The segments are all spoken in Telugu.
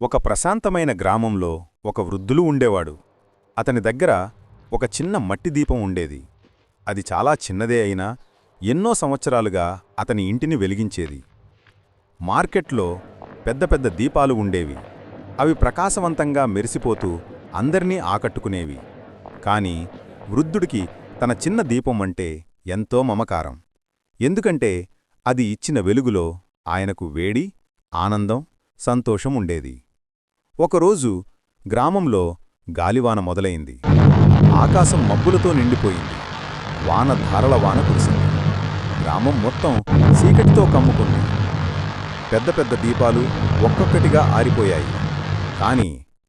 ఒక ప్రశాంతమైన గ్రామంలో ఒక వృద్ధులు ఉండేవాడు. అతని దగ్గర ఒక చిన్న మట్టి దీపం ఉండేది. అది చాలా చిన్నదే అయినా ఎన్నో సంవత్సరాలుగా అతని ఇంటిని వెలిగించేది. మార్కెట్లో పెద్ద పెద్ద దీపాలు ఉండేవి. అవి ప్రకాశవంతంగా మెరిసిపోతూ అందర్నీ ఆకట్టుకునేవి. కాని వృద్ధుడికి తన చిన్న దీపం అంటే ఎంతో మమకారం. ఎందుకంటే అది ఇచ్చిన వెలుగులో ఆయనకు వేడి, ఆనందం, సంతోషం ఉండేది. ఒకరోజు గ్రామంలో గాలివాన మొదలైంది. ఆకాశం మబ్బులతో నిండిపోయింది. వాన ధారల వాన కురిసింది. గ్రామం మొత్తం చీకటితో కమ్ముకుంది. పెద్ద పెద్ద దీపాలు ఒక్కొక్కటిగా ఆరిపోయాయి. కాని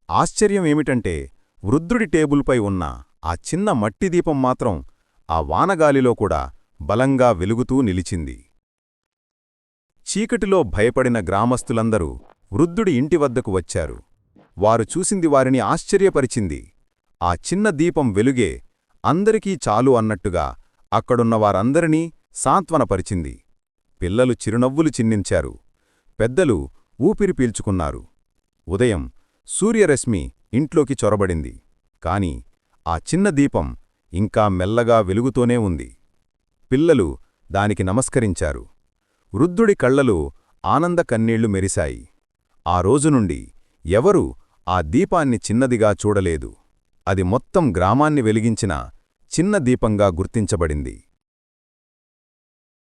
ఆశ్చర్యం ఏమిటంటే వృద్ధుడి టేబుల్పై ఉన్న ఆ చిన్న మట్టి దీపం మాత్రం ఆ వానగాలిలో కూడా బలంగా వెలుగుతూ నిలిచింది. చీకటిలో భయపడిన గ్రామస్తులందరూ వృద్ధుడి ఇంటి వద్దకు వచ్చారు. వారు చూసింది వారిని ఆశ్చర్యపరిచింది. ఆ చిన్న దీపం వెలుగే అందరికీ చాలు అన్నట్టుగా అక్కడున్న వారందరినీ సాంత్వనపరిచింది. పిల్లలు చిరునవ్వులు చిందించారు. పెద్దలు ఊపిరి పీల్చుకున్నారు. ఉదయం సూర్యరశ్మి ఇంట్లోకి చొరబడింది. కాని ఆ చిన్న దీపం ఇంకా మెల్లగా వెలుగుతూనే ఉంది. పిల్లలు దానికి నమస్కరించారు. వృద్ధుడి కళ్లలో ఆనంద కన్నీళ్లు మెరిశాయి. ఆ రోజునుండి ఎవరూ ఆ దీపాన్ని చిన్నదిగా చూడలేదు. అది మొత్తం గ్రామాన్ని వెలిగించిన చిన్న దీపంగా గుర్తించబడింది.